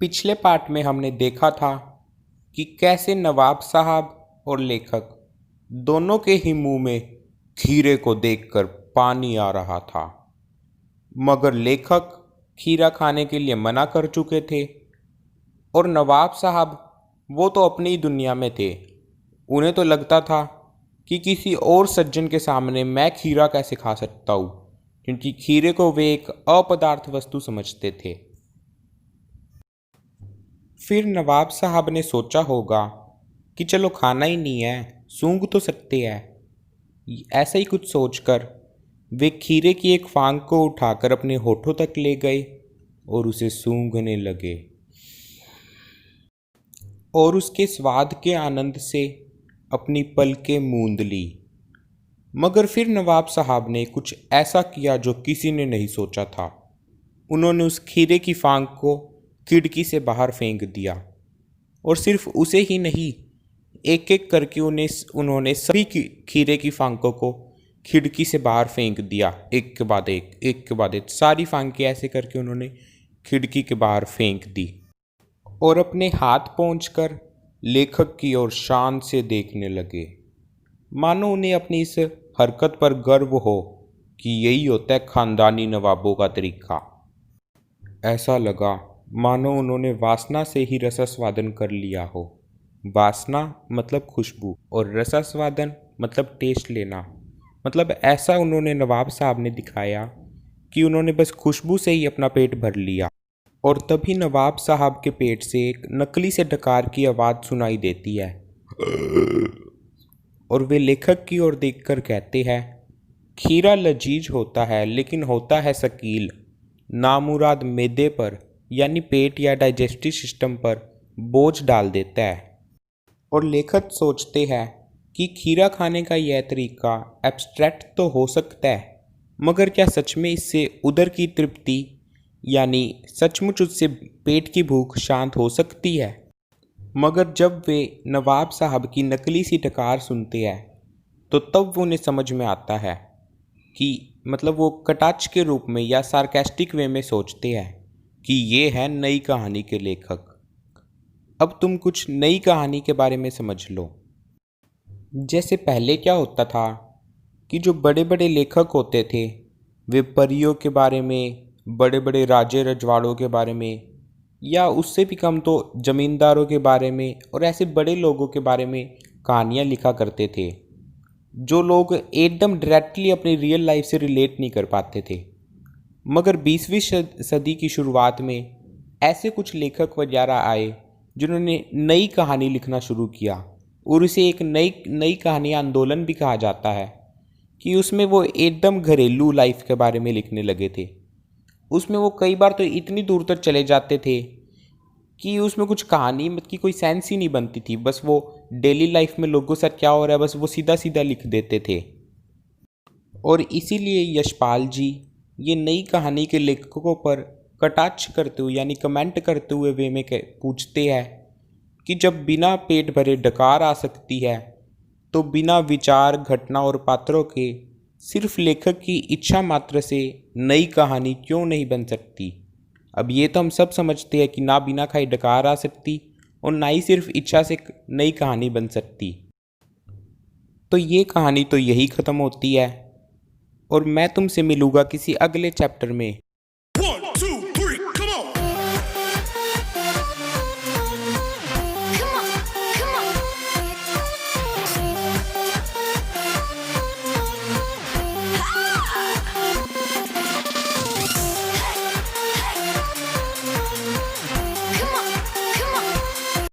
पिछले पार्ट में हमने देखा था कि कैसे नवाब साहब और लेखक दोनों के ही मुंह में खीरे को देखकर पानी आ रहा था, मगर लेखक खीरा खाने के लिए मना कर चुके थे और नवाब साहब वो तो अपनी ही दुनिया में थे। उन्हें तो लगता था कि किसी और सज्जन के सामने मैं खीरा कैसे खा सकता हूँ, क्योंकि खीरे को वे एक अपदार्थ वस्तु समझते थे। फिर नवाब साहब ने सोचा होगा कि चलो खाना ही नहीं है, सूंघ तो सकते हैं। ऐसा ही कुछ सोचकर वे खीरे की एक फांक को उठाकर अपने होठों तक ले गए और उसे सूंघने लगे और उसके स्वाद के आनंद से अपनी पलकें मूंद ली। मगर फिर नवाब साहब ने कुछ ऐसा किया जो किसी ने नहीं सोचा था। उन्होंने उस खीरे की फांक को खिड़की से बाहर फेंक दिया और सिर्फ उसे ही नहीं, एक एक करके उन्होंने सभी खीरे की फांकों को खिड़की से बाहर फेंक दिया। एक के बाद एक सारी फांकें ऐसे करके उन्होंने खिड़की के बाहर फेंक दी और अपने हाथ पहुंचकर लेखक की ओर शान से देखने लगे, मानो उन्हें अपनी इस हरकत पर गर्व हो कि यही होता है खानदानी नवाबों का तरीका। ऐसा लगा मानो उन्होंने वासना से ही रसास्वादन कर लिया हो। वासना मतलब खुशबू और रसास्वादन मतलब टेस्ट लेना। मतलब ऐसा उन्होंने नवाब साहब ने दिखाया कि उन्होंने बस खुशबू से ही अपना पेट भर लिया। और तभी नवाब साहब के पेट से एक नकली से डकार की आवाज़ सुनाई देती है और वे लेखक की ओर देखकर कहते हैं, खीरा लजीज होता है लेकिन होता है शकील, नामुराद मैदे पर यानी पेट या डाइजेस्टिव सिस्टम पर बोझ डाल देता है। और लेखक सोचते हैं कि खीरा खाने का यह तरीका एब्स्ट्रैक्ट तो हो सकता है, मगर क्या सच में इससे उदर की तृप्ति यानी सचमुच उससे पेट की भूख शांत हो सकती है। मगर जब वे नवाब साहब की नकली सी डकार सुनते हैं तो तब उन्हें समझ में आता है कि मतलब वो कटाक्ष के रूप में या सार्केस्टिक वे में सोचते हैं कि ये है नई कहानी के लेखक। अब तुम कुछ नई कहानी के बारे में समझ लो। जैसे पहले क्या होता था कि जो बड़े बड़े लेखक होते थे वे परियों के बारे में, बड़े बड़े राजे रजवाड़ों के बारे में, या उससे भी कम तो जमींदारों के बारे में और ऐसे बड़े लोगों के बारे में कहानियाँ लिखा करते थे, जो लोग एकदम डायरेक्टली अपनी रियल लाइफ से रिलेट नहीं कर पाते थे। मगर 20वीं सदी की शुरुआत में ऐसे कुछ लेखक वगैरह आए जिन्होंने नई कहानी लिखना शुरू किया और इसे एक नई नई कहानी आंदोलन भी कहा जाता है कि उसमें वो एकदम घरेलू लाइफ के बारे में लिखने लगे थे। उसमें वो कई बार तो इतनी दूर तक चले जाते थे कि उसमें कुछ कहानी की कोई सेंस ही नहीं बनती थी, बस वो डेली लाइफ में लोगों से क्या हो रहा है बस वो सीधा सीधा लिख देते थे। और इसीलिए यशपाल जी ये नई कहानी के लेखकों पर कटाक्ष करते हुए यानी कमेंट करते हुए वे में पूछते हैं कि जब बिना पेट भरे डकार आ सकती है तो बिना विचार, घटना और पात्रों के सिर्फ लेखक की इच्छा मात्र से नई कहानी क्यों नहीं बन सकती। अब ये तो हम सब समझते हैं कि ना बिना खाई डकार आ सकती और ना ही सिर्फ इच्छा से नई कहानी बन सकती। तो ये कहानी तो यही ख़त्म होती है और मैं तुमसे मिलूँगा किसी अगले चैप्टर में।